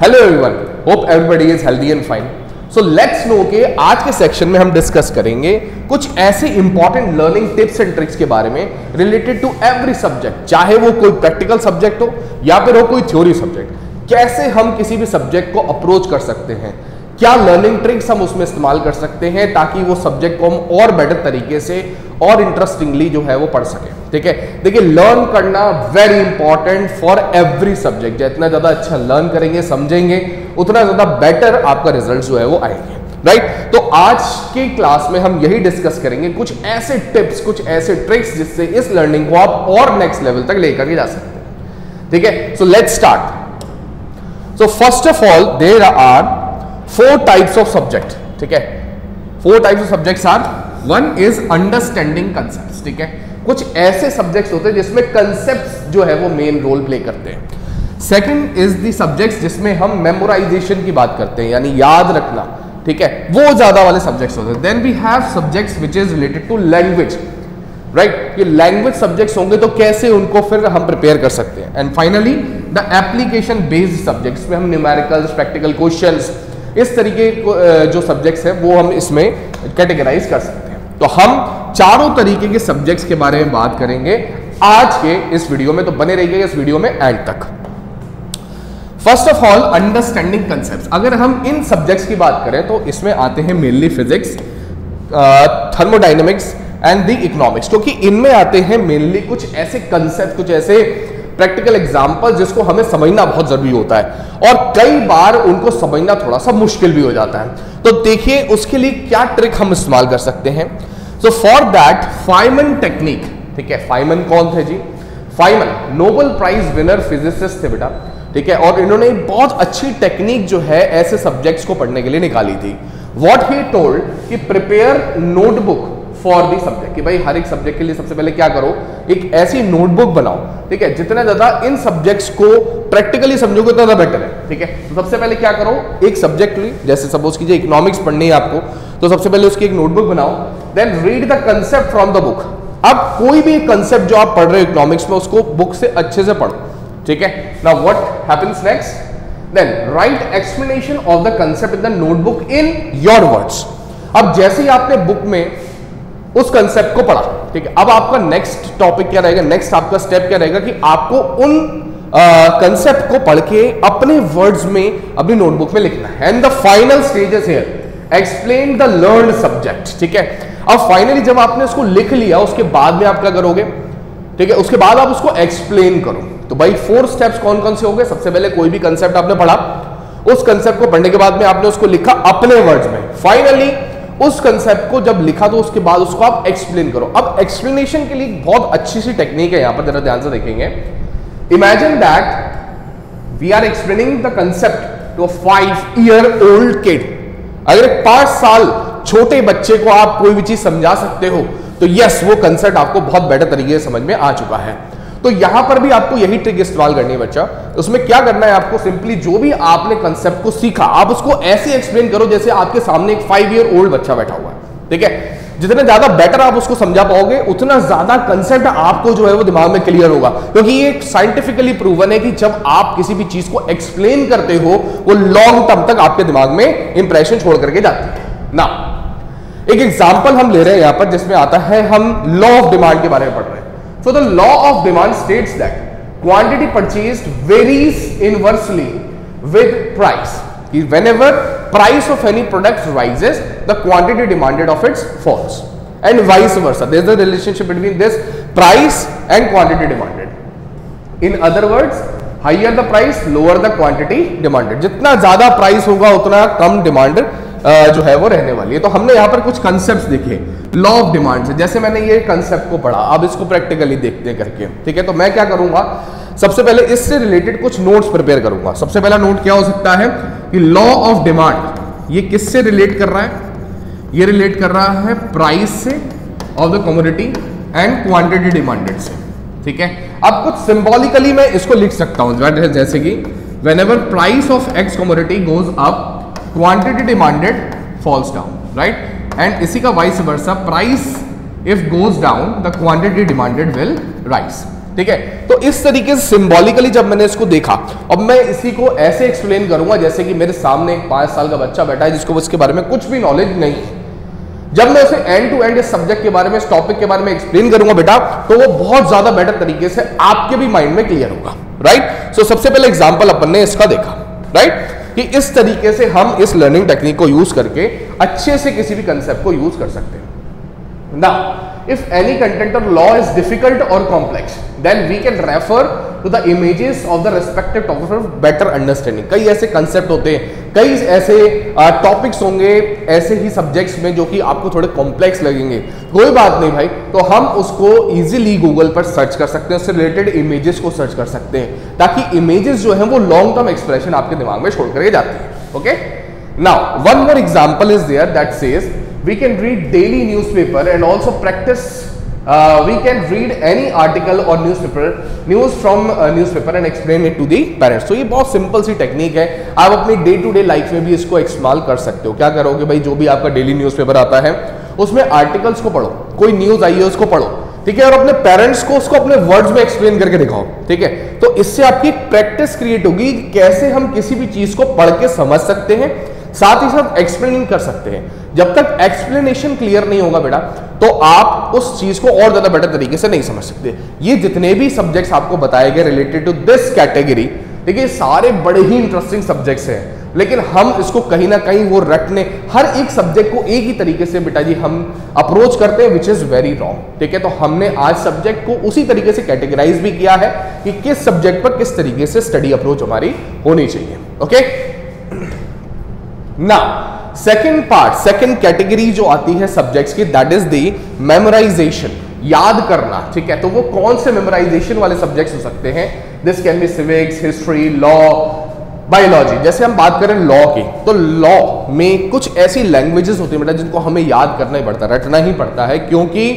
Hello everyone, hope everybody is healthy and fine. So let's no के आज के section में हम डिस्कस करेंगे कुछ ऐसे important learning tips and tricks के बारे में रिलेटेड टू एवरी सब्जेक्ट, चाहे वो कोई प्रैक्टिकल सब्जेक्ट हो या फिर हो कोई थ्योरी सब्जेक्ट। कैसे हम किसी भी सब्जेक्ट को अप्रोच कर सकते हैं, क्या लर्निंग ट्रिक्स हम उसमें इस्तेमाल कर सकते हैं ताकि वो सब्जेक्ट को हम और बेटर तरीके से और इंटरेस्टिंगली जो है वो पढ़ सके। ठीक है, देखिए लर्न करना very important for every subject. जितना ज्यादा अच्छा लर्न करेंगे, समझेंगे, उतना ज्यादा बेटर आपका रिजल्ट जो है वो आएंगे। राइट, तो आज की क्लास में हम यही डिस्कस करेंगे कुछ ऐसे टिप्स, कुछ ऐसे ट्रिक्स जिससे इस लर्निंग को आप और नेक्स्ट लेवल तक लेकर के जा सकते हैं। ठीक है, so let's start. So first of all there are 4 types of subject. ठीक है, 4 types of subjects are, one is understanding concepts. ठीक है, कुछ ऐसे सब्जेक्ट्स होते हैं जिसमें कंसेप्ट्स जो है वो मेन रोल प्ले करते हैं। सेकंड इज द सब्जेक्ट्स जिसमें हम मेमोराइजेशन की बात करते हैं, यानी याद रखना। ठीक है, वो ज्यादा वाले सब्जेक्ट्स होते हैं। Then we have subjects which is related to language. Right, ये लैंग्वेज सब्जेक्ट्स होंगे तो कैसे उनको फिर हम प्रिपेयर कर सकते हैं। And finally the application based subjects में हम न्यूमेरिकल्स, प्रैक्टिकल क्वेश्चंस, इस तरीके जो सब्जेक्ट्स हैं वो हम इसमें कैटेगराइज कर सकते हैं। तो हम चारों तरीके के सब्जेक्ट्स के बारे में बात करेंगे आज के इस वीडियो में, तो बने रहिएगा इस वीडियो में एंड तक। First of all understanding concepts. अगर हम इन सब्जेक्ट्स की बात करें तो इसमें आते हैं mainly physics, thermodynamics and the economics, क्योंकि इनमें आते हैं मेनली कुछ ऐसे कंसेप्ट, कुछ ऐसे प्रैक्टिकल एग्जाम्पल जिसको हमें समझना बहुत जरूरी होता है और कई बार उनको समझना थोड़ा सा मुश्किल भी हो जाता है। तो देखिए उसके लिए क्या ट्रिक हम इस्तेमाल कर सकते हैं। So for that Feynman technique. ठीक है, फाइमन कौन थे जी? Feynman Nobel prize winner physicist थे बेटा। ठीक है, और इन्होंने बहुत अच्छी टेक्निक जो है ऐसे सब्जेक्ट्स को पढ़ने के लिए निकाली थी। व्हाट ही टोल्ड कि prepare notebook for the subject, कि भाई हर एक सब्जेक्ट के लिए सबसे पहले क्या करो, एक ऐसी नोटबुक बनाओ। ठीक है, जितना ज्यादा इन सब्जेक्ट्स को प्रैक्टिकली समझोगे उतना ज्यादा बेटर है। ठीक है, तो सबसे पहले क्या करो, एक सब्जेक्ट ली, जैसे सपोज कीजिए इकोनॉमिक्स पढ़नी है आपको, तो सबसे पहले उसकी एक नोटबुक बनाओ। Then read the concept from the book. अब कोई भी कंसेप्ट जो आप पढ़ रहे हो इकोनॉमिक्स में, उसको बुक से अच्छे से पढ़ो। ठीक है, now what happens next, then write explanation of the concept in the notebook in your words. अब जैसे ही आपने बुक में उस कंसेप्ट को पढ़ा, ठीक है, अब आपका नेक्स्ट टॉपिक क्या रहेगा, नेक्स्ट आपका स्टेप क्या रहेगा कि आपको उन कंसेप्ट को पढ़ के अपने वर्ड्स में अपनी नोटबुक में लिखना है। And the final stage is here, explain the learned subject. ठीक है, अब फाइनली जब आपने उसको लिख लिया, उसके बाद में आप क्या करोगे? ठीक है, उसके बाद आप उसको एक्सप्लेन करो। तो भाई 4 स्टेप्स कौन कौन से हो गए? सबसे पहले कोई भी कंसेप्ट आपने पढ़ा, उस कंसेप्ट को पढ़ने के बाद में आपने उसको लिखा अपने वर्ड्स में। फाइनली उस कंसेप्ट को जब लिखा तो उसके बाद उसको आप एक्सप्लेन करो। अब एक्सप्लेनेशन के लिए बहुत अच्छी सी टेक्निक है, यहां पर जरा ध्यान से देखेंगे। Imagine that we are explaining the concept to a 5-year-old kid. अगर एक 5 साल छोटे बच्चे को आप कोई भी चीज समझा सकते हो तो यस, वो कंसेप्ट आपको बहुत बेटर तरीके से समझ में आ चुका है। तो यहां पर भी आपको यही ट्रिक इस्तेमाल करनी है बच्चा। उसमें क्या करना है आपको, सिंपली जो भी आपने कंसेप्ट को सीखा आप उसको ऐसे एक्सप्लेन करो जैसे आपके सामने एक 5-year-old बच्चा बैठा हुआ है। ठीक है, जितना ज्यादा बेटर आप उसको समझा पाओगे उतना ज्यादा कंसेप्ट आपको जो है वो दिमाग में क्लियर होगा, क्योंकि ये साइंटिफिकली प्रूवन है कि जब आप किसी भी चीज को एक्सप्लेन करते हो वो लॉन्ग टर्म तक आपके दिमाग में इंप्रेशन छोड़ करके जाती है ना। एक एग्जाम्पल हम ले रहे हैं यहां पर जिसमें आता है, हम लॉ ऑफ डिमांड के बारे में पढ़ रहे हैं। So the law of demand states that quantity purchased varies inversely with price. Whenever price of any product rises, the quantity demanded of it falls, and vice versa. There is a relationship between this price and quantity demanded. In other words, higher the price, lower the quantity demanded. जितना ज्यादा price होगा उतना कम demand जो है वो रहने वाली है। तो हमने यहाँ पर कुछ कंसेप्ट्स देखे लॉ ऑफ डिमांड से। जैसे मैंने ये कंसेप्ट को पढ़ा, अब इसको प्रैक्टिकली देखते करके। ठीक है, तो मैं क्या करूंगा, सबसे पहले इससे रिलेटेड कुछ नोट्स प्रिपेयर करूंगा। सबसे पहला नोट क्या हो सकता है कि लॉ ऑफ डिमांड ये किससे रिलेट कर रहा है? ये रिलेट कर रहा है प्राइस से of the commodity and quantity demanded से। ठीक है, अब कुछ सिंबॉलिकली मैं इसको लिख सकता हूं, जैसे कि whenever price of x commodity goes up, quantity demanded falls down. Right, and इसी का vice versa, price if goes down the quantity demanded will rise. ठीक है। तो इस तरीके से सिंबॉलिकली जब मैंने इसको देखा, अब मैं इसी को ऐसे एक्सप्लेन करूंगा जैसे कि मेरे सामने एक 5 साल का बच्चा बैठा है जिसको उसके बारे में कुछ भी नॉलेज नहीं है। जब मैं उसे एंड टू एंड इस सब्जेक्ट के बारे में, इस टॉपिक के बारे में एक्सप्लेन करूंगा बेटा, तो वो बहुत ज्यादा बेटर तरीके से आपके भी माइंड में क्लियर होगा, राइट। सो सबसे पहले एग्जांपल अपन ने इसका देखा, राइट, कि इस तरीके से हम इस लर्निंग टेक्निक को यूज करके अच्छे से किसी भी कंसेप्ट को यूज कर सकते हैं। Now if any content or law is difficult or complex, then we can refer to the images of the respective topic for better understanding। कई ऐसे कंसेप्ट होते हैं, कई ऐसे टॉपिक्स होंगे ऐसे ही सब्जेक्ट्स में जो कि आपको थोड़े कॉम्प्लेक्स लगेंगे, कोई बात नहीं भाई, तो हम उसको इजीली गूगल पर सर्च कर सकते हैं, उससे रिलेटेड इमेजेस को सर्च कर सकते हैं, ताकि इमेजेस जो है वो लॉन्ग टर्म एक्सप्रेशन आपके दिमाग में छोड़ करके जाती है। Okay, now one more example is there that says we can read daily newspaper and also practice we can read any article or news from newspaper and explain it to the parents। तो ये बहुत simple सी technique है, आप अपनी day to day life में भी इसको इस्तेमाल कर सकते हो। क्या करोगे भाई, जो भी आपका डेली न्यूज़पेपर आता है उसमें आर्टिकल्स को पढ़ो, कोई न्यूज आई है उसको पढ़ो, ठीक है, और अपने पेरेंट्स को उसको अपने वर्ड्स में एक्सप्लेन करके दिखाओ, ठीक है। तो इससे आपकी प्रैक्टिस क्रिएट होगी कैसे हम किसी भी चीज को पढ़ के समझ सकते हैं, साथ ही साथ एक्सप्लेन कर सकते हैं। जब तक एक्सप्लेनेशन क्लियर नहीं होगा बेटा, तो आप उस चीज को और ज्यादा बेटर तरीके से नहीं समझ सकते। ये जितने भी सब्जेक्ट्स आपको बताए गए रिलेटेड टू दिस कैटेगरी, देखिए सारे बड़े ही इंटरेस्टिंग सब्जेक्ट्स हैं, लेकिन हम इसको कहीं ना कहीं वो रटने, हर एक सब्जेक्ट को एक ही तरीके से बेटा जी हम अप्रोच करते हैं, विच इज वेरी रॉन्ग, ठीक है। तो हमने आज सब्जेक्ट को उसी तरीके से कैटेगराइज भी किया है कि किस सब्जेक्ट पर किस तरीके से स्टडी अप्रोच हमारी होनी चाहिए। ओके, ना सेकेंड पार्ट, सेकेंड कैटेगरी जो आती है सब्जेक्ट्स की, दैट इज द मेमोराइजेशन, याद करना, ठीक है। तो वो कौन से मेमोराइजेशन वाले सब्जेक्ट्स हो सकते हैं? This can be civics, history, law, biology. जैसे हम बात करें लॉ की, तो लॉ में कुछ ऐसी लैंग्वेजेस होती है बेटा जिनको हमें याद करना ही पड़ता है, रटना ही पड़ता है, क्योंकि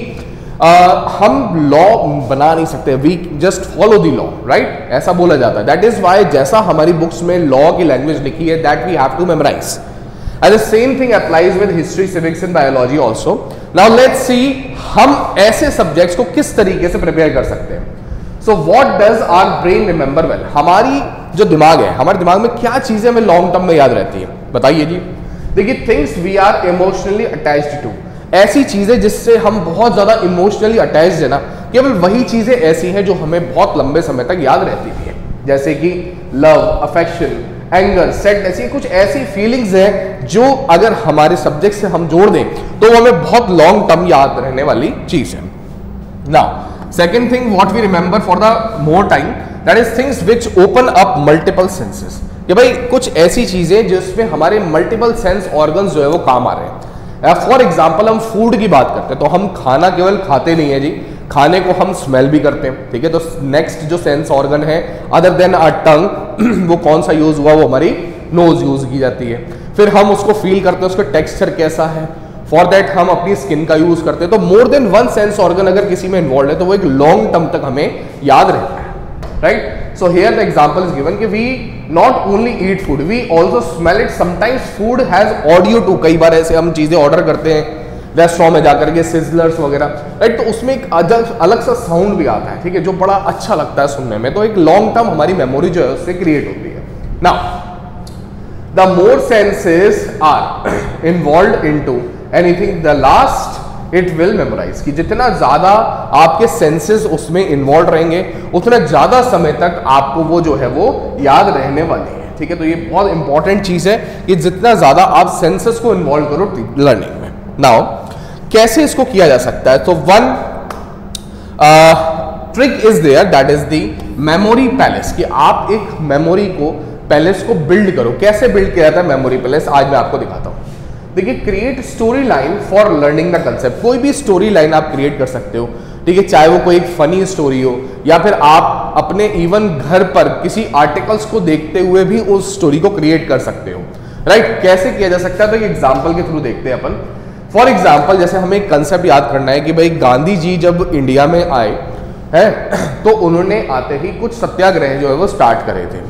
हम लॉ बना नहीं सकते, we just follow the law, right, ऐसा बोला जाता है। दैट इज वाई जैसा हमारी बुक्स में लॉ की लैंग्वेज लिखी है, that we have to memorise, and the same thing applies with history, civics and biology also. Now let's see हम ऐसे सब्जेक्ट्स को किस तरीके से प्रिपेयर कर सकते हैं। So what does our brain remember well, हमारी जो दिमाग है, हमारे दिमाग में क्या चीजें हमें लॉन्ग टर्म में याद रहती है, बताइए जी। देखिए, things we are emotionally attached to, ऐसी चीजें जिससे हम बहुत ज्यादा इमोशनली अटैच्ड है ना, केवल वही चीजें ऐसी हैं जो हमें बहुत लंबे समय तक याद रहती भी है, जैसे कि लव, अफेक्शन, एंगर, सैड, ऐसी कुछ ऐसी फीलिंग्स हैं जो अगर हमारे सब्जेक्ट से हम जोड़ दें तो हमें बहुत लॉन्ग टर्म याद रहने वाली चीज है। Now second thing what we remember for the more time, that is things which open up multiple senses, कि भाई कुछ ऐसी चीजें जिसमें हमारे मल्टीपल सेंस ऑर्गन्स जो है वो काम आ रहे हैं। फॉर एग्जाम्पल हम फूड की बात करते हैं, तो हम खाना केवल खाते नहीं है जी, खाने को हम स्मेल भी करते हैं, ठीक है। तो नेक्स्ट जो सेंस ऑर्गन है अदर देन आवर टंग, वो कौन सा यूज हुआ, वो हमारी नोज यूज की जाती है। फिर हम उसको फील करते हैं, उसका टेक्सचर कैसा है, फॉर दैट हम अपनी स्किन का यूज करते हैं। तो more than one sense organ अगर किसी में इन्वॉल्व है तो वो एक लॉन्ग टर्म तक हमें याद रहता है, right. So here the example is given कि we not only eat food, we also smell it. Sometimes food has audio too. कई बार ऐसे हम चीजें ऑर्डर करते हैं रेस्टोरेंट में जाकर के, सिजलर्स वगैरह, राइट, तो उसमें एक अलग सा साउंड भी आता है, ठीक है, जो बड़ा अच्छा लगता है सुनने में। तो एक लॉन्ग टर्म हमारी मेमोरी जो है उससे क्रिएट होती है। Now the more senses are involve into anything, the last it will memorise, कि जितना ज्यादा आपके सेंसेस उसमें इन्वॉल्व रहेंगे उतना ज्यादा समय तक आपको वो जो है वो याद रहने वाली है, ठीक है। तो ये बहुत इंपॉर्टेंट चीज है कि जितना ज्यादा आप सेंसेस को इन्वॉल्व करो लर्निंग में। नाउ कैसे इसको किया जा सकता है? तो one trick is there, that is the memory palace, कि आप एक मेमोरी को पैलेस को बिल्ड करो। कैसे बिल्ड किया जाता है मेमोरी पैलेस, आज मैं आपको दिखाता हूं। देखिए, create story line for learning the concept, कोई भी स्टोरी लाइन आप क्रिएट कर सकते हो, ठीक है, चाहे वो कोई एक फनी स्टोरी हो या फिर आप अपने इवन घर पर किसी आर्टिकल्स को देखते हुए भी उस स्टोरी को क्रिएट कर सकते हो, राइट। कैसे किया जा सकता है? तो एक एग्जाम्पल के थ्रू देखते हैं अपन। फॉर एग्जाम्पल, जैसे हमें एक कंसेप्ट याद करना है कि भाई गांधी जी जब इंडिया में आए हैं तो उन्होंने आते ही कुछ सत्याग्रह जो है वो स्टार्ट करे थे।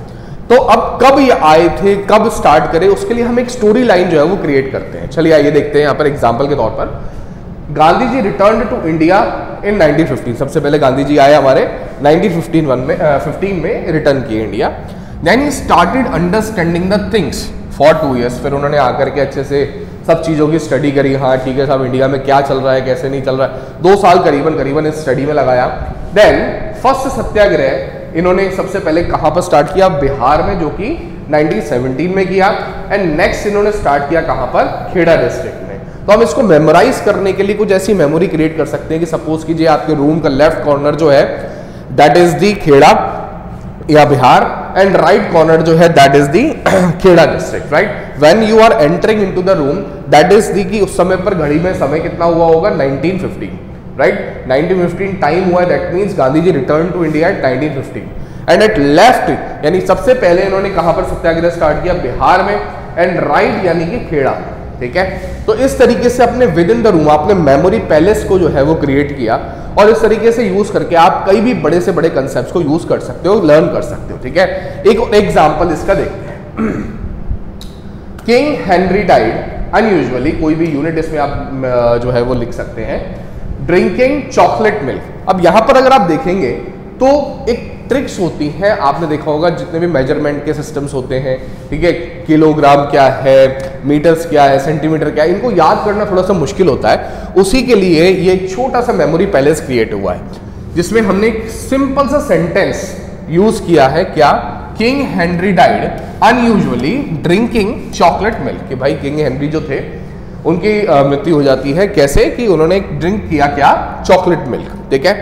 तो अब कब ये आए थे, कब स्टार्ट करें, उसके लिए हम एक स्टोरी लाइन जो है वो क्रिएट करते हैं। चलिए आइए देखते हैं। यहाँ पर एग्जांपल के तौर पर Gandhi ji return to India in 1915, सबसे पहले गांधी जी आए हमारे 1915 में रिटर्न किए India. Then he started understanding the things for 2 years। फिर उन्होंने आकर के अच्छे से सब चीज़ों की स्टडी करी, हाँ ठीक है साहब इंडिया में क्या चल रहा है कैसे नहीं चल रहा है, 2 साल करीबन इस स्टडी में लगाया। देन फर्स्ट सत्याग्रह इन्होंने सबसे पहले कहाँ पर स्टार्ट किया, बिहार में, जो कि 1917 में किया। एंड नेक्स्ट इन्होंने स्टार्ट किया कहाँ पर, खेड़ा डिस्ट्रिक्ट में। तो हम इसको मेमोराइज करने के लिए कुछ ऐसी मेमोरी क्रिएट कर सकते हैं कि सपोज कीजिए आपके रूम का लेफ्ट कॉर्नर जो है दैट इज दी खेड़ा या बिहार, एंड राइट कॉर्नर जो है that is the Kheda district, right. When you are entering into the room that is the कि उस समय पर घड़ी में समय कितना हुआ होगा, 1915, राइट। 1915 टाइम हुआ, that means Gandhi ji return to India at 1915। And at left यानी सबसे पहले इन्होंने कहां पर सत्याग्रह स्टार्ट किया, बिहार में, एंड राइट यानी कि खेड़ा, ठीक है। तो इस तरीके से अपने विद इन द रूम आपने मेमोरी पैलेस को जो है वो क्रिएट किया, और इस तरीके से यूज करके आप कई भी बड़े से बड़े कंसेप्ट को यूज कर सकते हो, लर्न कर सकते हो, ठीक है। एक एग्जांपल इसका देखते हैं। किंग हेनरी डाइड अनयूजुअली, कोई भी यूनिट इसमें आप जो है वो लिख सकते हैं, ड्रिंकिंग चॉकलेट मिल्क। अब यहां पर अगर आप देखेंगे तो एक ट्रिक्स होती हैं, आपने देखा होगा जितने भी मेजरमेंट के सिस्टम्स होते हैं, ठीक है, किलोग्राम क्या है, मीटर्स क्या है, सेंटीमीटर क्या है, इनको याद करना थोड़ा सा मुश्किल होता है। उसी के लिए ये एक छोटा सा मेमोरी पैलेस क्रिएट हुआ है, जिसमें हमने एक सिंपल सा सेंटेंस यूज किया है, क्या, king Henry died unusually drinking chocolate milk, कि भाई किंग हेनरी जो थे उनकी मृत्यु हो जाती है, कैसे कि उन्होंने ड्रिंक किया क्या, चॉकलेट मिल्क, ठीक है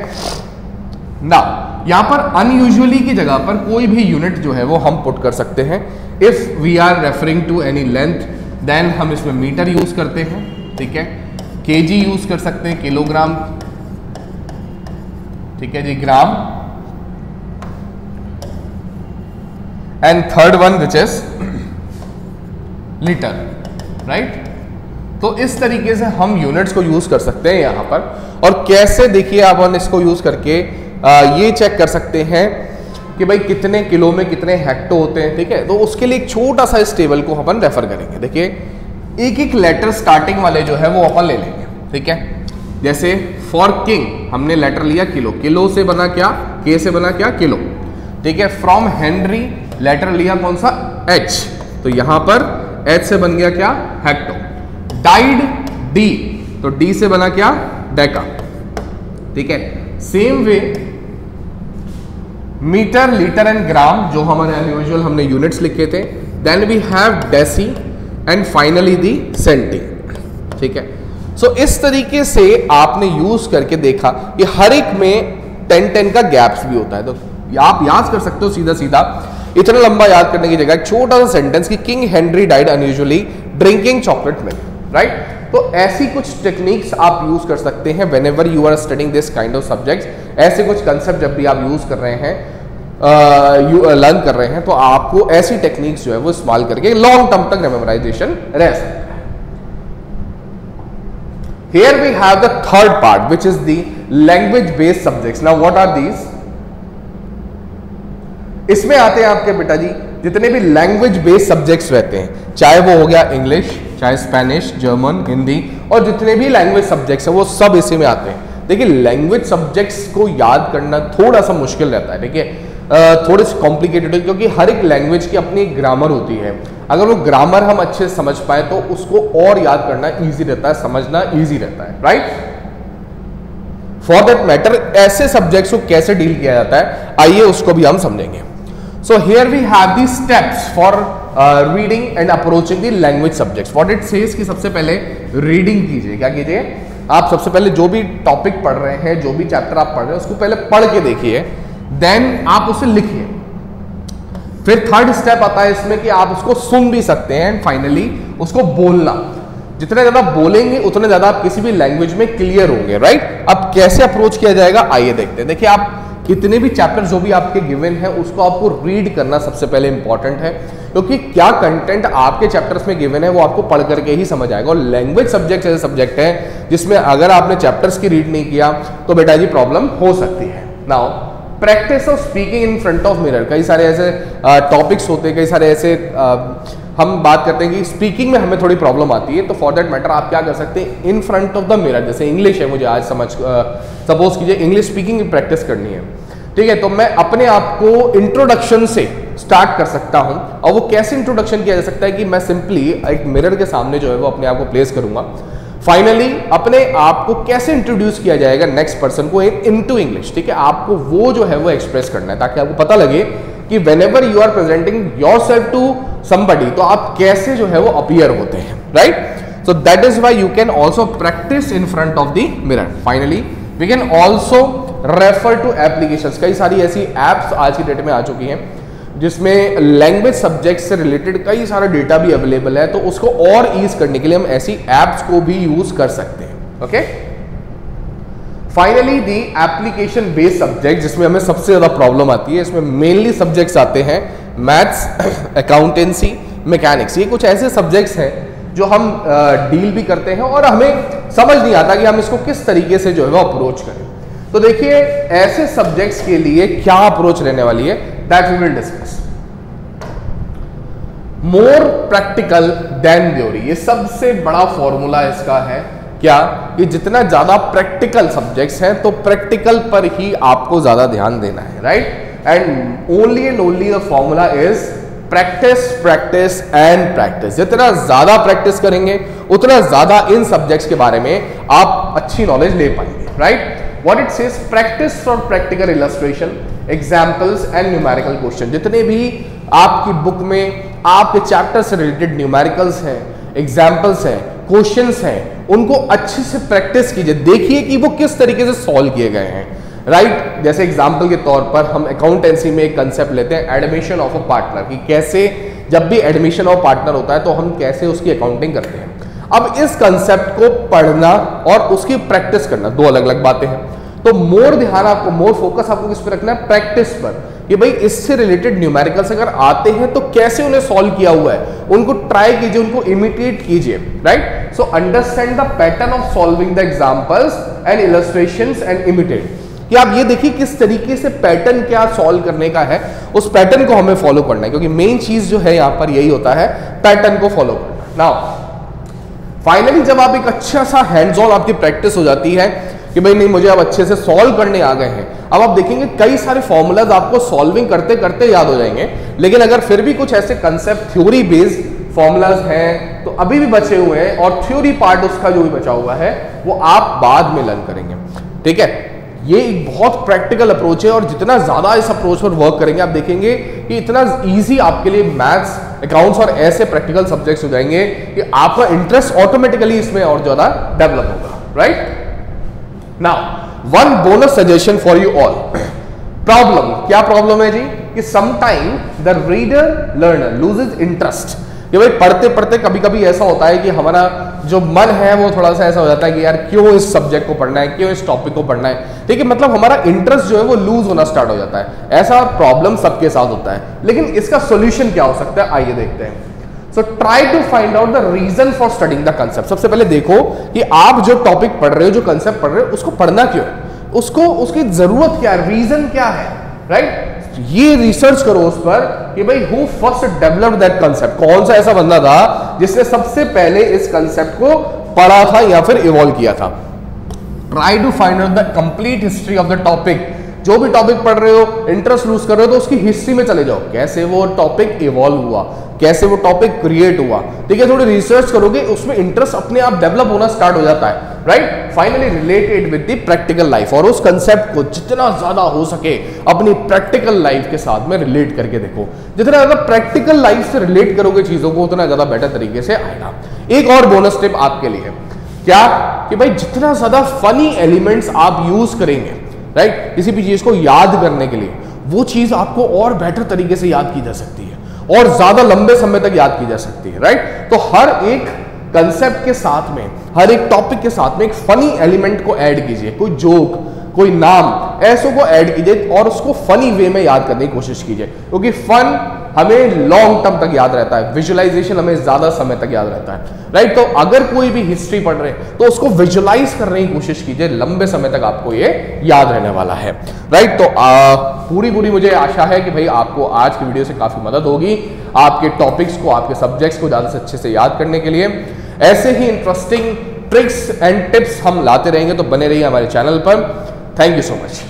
ना। यहां पर अनयूजुअली की जगह पर कोई भी यूनिट जो है वो हम पुट कर सकते हैं। If we are referring to any length then हम इसमें मीटर यूज करते हैं, ठीक है, केजी यूज कर सकते हैं, किलोग्राम, ठीक है जी, gram, and third one which is litre, right. तो इस तरीके से हम यूनिट्स को यूज कर सकते हैं यहां पर। और कैसे, देखिए अपन इसको यूज करके ये चेक कर सकते हैं कि भाई कितने किलो में कितने हेक्टो होते हैं, ठीक है। तो उसके लिए एक छोटा सा इस टेबल को अपन रेफर करेंगे। देखिए एक एक लेटर स्टार्टिंग वाले जो है वो अपन ले लेंगे, ठीक है। जैसे फॉर किंग हमने लेटर लिया किलो, किलो से बना क्या, के से बना क्या, किलो, ठीक है। फ्रॉम हेनरी लेटर लिया कौन सा, एच, तो यहां पर एच से बन गया क्या, हेक्टो। डाइड डी, तो डी से बना क्या, डेका, ठीक है। Same way metre, litre and gram जो हमारे अनयूजुअल हमने यूनिट्स लिखे थे, then we have deci and finally the centi, ठीक है। सो इस तरीके से आपने यूज करके देखा कि हर एक में 10-10 का गैप्स भी होता है, तो आप याद कर सकते हो सीधा सीधा, इतना लंबा याद करने की जगह एक छोटा सा सेंटेंस कि King Henry died unusually drinking chocolate milk, right. तो ऐसी कुछ टेक्निक्स आप यूज कर सकते हैं whenever you are studying this kind of subjects. ऐसे कुछ कंसेप्ट जब भी आप यूज कर रहे हैं, लर्न कर रहे हैं, तो आपको ऐसी टेक्निक्स जो है वो इस्तेमाल करके लॉन्ग टर्म तक मेमोराइजेशन रह सकता है। Here we have the third part, which is the language-based subjects. Now, what are these? इसमें आते हैं आपके बेटा जी जितने भी लैंग्वेज बेस्ड सब्जेक्ट्स रहते हैं, चाहे वो हो गया इंग्लिश, चाहे स्पेनिश, जर्मन, हिंदी, और जितने भी लैंग्वेज सब्जेक्ट्स हैं वो सब इसी में आते हैं। देखिए लैंग्वेज सब्जेक्ट्स को याद करना थोड़ा सा मुश्किल रहता है, देखिए थोड़े से कॉम्प्लिकेटेड है, क्योंकि हर एक लैंग्वेज की अपनी ग्रामर होती है। अगर वो ग्रामर हम अच्छे से समझ पाए तो उसको और याद करना ईजी रहता है, समझना ईजी रहता है, राइट। फॉर दैट मैटर ऐसे सब्जेक्ट्स को कैसे डील किया जाता है, आइए उसको भी हम समझेंगे। So here we have the steps for reading and approaching the language subjects. What it says कि सबसे पहले रीडिंग कीजिए। क्या कीजिए, आप सबसे पहले जो भी टॉपिक पढ़ रहे हैं, जो भी चैप्टर आप पढ़ रहे हैं, उसको पहले पढ़ के देखिए, देन आप उसे लिखिए। फिर थर्ड स्टेप आता है इसमें कि आप उसको सुन भी सकते हैं, एंड फाइनली उसको बोलना। जितने ज्यादा बोलेंगे उतने ज्यादा आप किसी भी लैंग्वेज में क्लियर होंगे, राइट। अब कैसे अप्रोच किया जाएगा आइए देखते हैं। देखिए आप कितने भी चैप्टर जो भी आपके गिवन है उसको आपको रीड करना सबसे पहले इंपॉर्टेंट है, क्योंकि क्या कंटेंट आपके चैप्टर्स में गिवन है वो आपको पढ़ करके ही समझ आएगा। और लैंग्वेज सब्जेक्ट ऐसे सब्जेक्ट है जिसमें अगर आपने चैप्टर्स की रीड नहीं किया तो बेटा जी प्रॉब्लम हो सकती है। Now practice of speaking in front of mirror, कई सारे ऐसे टॉपिक्स होते हैं, कई सारे ऐसे हम बात करते हैं कि स्पीकिंग में हमें थोड़ी प्रॉब्लम आती है, तो फॉर दैट मैटर आप क्या कर सकते हैं, इन फ्रंट ऑफ द मिरर, जैसे इंग्लिश है, मुझे आज सपोज कीजिए इंग्लिश स्पीकिंग की प्रैक्टिस करनी है, ठीक है, तो मैं अपने आप को इंट्रोडक्शन से स्टार्ट कर सकता हूं। और वो कैसे इंट्रोडक्शन किया जा सकता है कि मैं सिंपली एक मिरर के सामने जो है वो अपने आप को प्लेस करूंगा। फाइनली अपने आप को कैसे इंट्रोड्यूस किया जाएगा नेक्स्ट पर्सन को इनटू इंग्लिश, ठीक है, आपको वो जो है वो एक्सप्रेस करना है ताकि आपको पता लगे कि whenever you are presenting yourself to somebody तो आप कैसे जो है वो अपीयर होते हैं, right. So that is why you can also practise in front of the mirror. Finally we can also refer to applications. कई सारी ऐसी एप्स आज की डेट में आ चुकी हैं जिसमें लैंग्वेज सब्जेक्ट से रिलेटेड कई सारा डेटा भी अवेलेबल है, तो उसको और ईज करने के लिए हम ऐसी एप्स को भी यूज कर सकते हैं। Okay, finally the application based subject जिसमें हमें सबसे ज्यादा प्रॉब्लम आती है, इसमें मेनली सब्जेक्ट्स आते हैं मैथ्स, अकाउंटेंसी, मैकेनिक्स। ये कुछ ऐसे सब्जेक्ट्स हैं जो हम डील भी करते हैं और हमें समझ नहीं आता कि हम इसको किस तरीके से जो है वो अप्रोच करें। तो देखिए ऐसे सब्जेक्ट्स के लिए क्या अप्रोच रहने वाली है, that we will discuss. More practical than theory, ये सबसे बड़ा फॉर्मूला इसका है क्या कि जितना ज्यादा प्रैक्टिकल सब्जेक्ट्स हैं तो प्रैक्टिकल पर ही आपको ज्यादा ध्यान देना है, right. And only and only the formula is practice practice and practice. जितना ज्यादा प्रैक्टिस करेंगे उतना ज्यादा इन सब्जेक्ट्स के बारे में आप अच्छी नॉलेज ले पाएंगे, right. What it says, practice for practical illustration, examples and numerical question। जितने भी आपकी बुक में आपके चैप्टर से रिलेटेड न्यूमेरिकल्स हैं, एग्जाम्पल्स हैं, क्वेश्चंस हैं, उनको अच्छे से प्रैक्टिस कीजिए, देखिए कि वो किस तरीके से सॉल्व किए गए हैं, राइट। जैसे एग्जाम्पल के तौर पर हम अकाउंटेंसी में एक कंसेप्ट लेते हैं एडमिशन ऑफ अ पार्टनर, कि कैसे जब भी एडमिशन ऑफ पार्टनर होता है तो हम कैसे उसकी अकाउंटिंग करते हैं। अब इस कंसेप्ट को पढ़ना और उसकी प्रैक्टिस करना दो अलग अलग बातें हैं। तो मोर ध्यान आपको, मोर फोकस आपको किस पे रखना है, प्रैक्टिस पर, कि भाई इससे रिलेटेड न्यूमेरिकल्स अगर आते हैं तो कैसे उन्हें सॉल्व किया हुआ है, उनको ट्राई कीजिए, उनको इमिटेट कीजिए, right. So understand the pattern of solving the examples and illustrations and imitate, कि आप ये देखिए किस तरीके से पैटर्न क्या सॉल्व करने का है, उस पैटर्न को हमें फॉलो करना है, क्योंकि मेन चीज जो है यहां पर यही होता है, पैटर्न को फॉलो करना। नाउ फाइनली जब आप एक अच्छा सा हैंड्स ऑन आपकी प्रैक्टिस हो जाती है कि भाई नहीं मुझे अब अच्छे से सॉल्व करने आ गए हैं, अब आप देखेंगे कई सारे फॉर्मूलाज आपको सॉल्विंग करते करते याद हो जाएंगे। लेकिन अगर फिर भी कुछ ऐसे कंसेप्ट थ्योरी बेस्ड फॉर्मूलाज हैं तो अभी भी बचे हुए हैं, और थ्योरी पार्ट उसका जो भी बचा हुआ है वो आप बाद में लर्न करेंगे, ठीक है। ये एक बहुत प्रैक्टिकल अप्रोच है और जितना ज्यादा इस अप्रोच पर वर्क करेंगे आप देखेंगे कि इतना इजी आपके लिए मैथ्स, अकाउंट्स और ऐसे प्रैक्टिकल सब्जेक्ट्स हो जाएंगे कि आपका इंटरेस्ट ऑटोमेटिकली इसमें और ज्यादा डेवलप होगा, right. Now one bonus suggestion for you all. Problem, क्या प्रॉब्लम है जी, कि sometime the reader learner loses interest, कि भाई पढ़ते पढ़ते कभी कभी ऐसा होता है कि हमारा जो मन है वो थोड़ा सा ऐसा हो जाता है कि यार क्यों इस सब्जेक्ट को पढ़ना है, क्यों इस टॉपिक को पढ़ना है, ठीक है, मतलब हमारा इंटरेस्ट जो है वो लूज होना स्टार्ट हो जाता है। ऐसा प्रॉब्लम सबके साथ होता है, लेकिन इसका सोल्यूशन क्या हो सकता है, आइए देखते हैं। So try to find out the reason for studying the concept. सबसे पहले देखो कि आप जो टॉपिक पढ़ रहे हो, जो कंसेप्ट पढ़ रहे हो, उसको पढ़ना क्यों है, उसको उसकी जरूरत क्या है, रीजन क्या है, राइट। ये रिसर्च करो उस पर कि भाई who first developed that concept, कौन सा ऐसा बंदा था जिसने सबसे पहले इस कंसेप्ट को पढ़ा था या फिर इवॉल्व किया था। Try to find out the complete history of the topic. जो भी टॉपिक पढ़ रहे हो, इंटरेस्ट लूज कर रहे हो तो उसकी हिस्ट्री में चले जाओ, कैसे वो टॉपिक इवॉल्व हुआ, कैसे वो टॉपिक क्रिएट हुआ, ठीक है। थोड़ी रिसर्च करोगे, उसमें इंटरेस्ट अपने आप डेवलप होना स्टार्ट हो जाता है, right. Finally related with the practical life, और उस कंसेप्ट को जितना ज्यादा हो सके अपनी प्रैक्टिकल लाइफ के साथ में रिलेट करके देखो। जितना ज्यादा प्रैक्टिकल लाइफ से रिलेट करोगे चीजों को, उतना ज्यादा बेटर तरीके से आएगा। एक और बोनस टिप आपके लिए, क्या कि भाई जितना ज्यादा फनी एलिमेंट्स आप यूज करेंगे, राइट, किसी भी चीज को याद करने के लिए, वो चीज आपको और बेटर तरीके से याद की जा सकती है और ज्यादा लंबे समय तक याद की जा सकती है, राइट। तो हर एक कंसेप्ट के साथ में, हर एक टॉपिक के साथ में एक फनी एलिमेंट को ऐड कीजिए, कोई जोक, कोई नाम, ऐसों को ऐड कीजिए और उसको फनी वे में याद करने की कोशिश कीजिए, क्योंकि फन हमें लॉन्ग टर्म तक याद रहता है, विजुअलाइजेशन हमें ज्यादा समय तक याद रहता है, राइट। तो अगर कोई भी हिस्ट्री पढ़ रहे हैं तो उसको विजुअलाइज करने की कोशिश कीजिए, लंबे समय तक आपको ये याद रहने वाला है, राइट। तो पूरी मुझे आशा है कि भाई आपको आज की वीडियो से काफी मदद होगी आपके टॉपिक्स को, आपके सब्जेक्ट्स को ज्यादा से अच्छे से याद करने के लिए। ऐसे ही इंटरेस्टिंग ट्रिक्स एंड टिप्स हम लाते रहेंगे, तो बने रहिए हमारे चैनल पर। Thank you so much.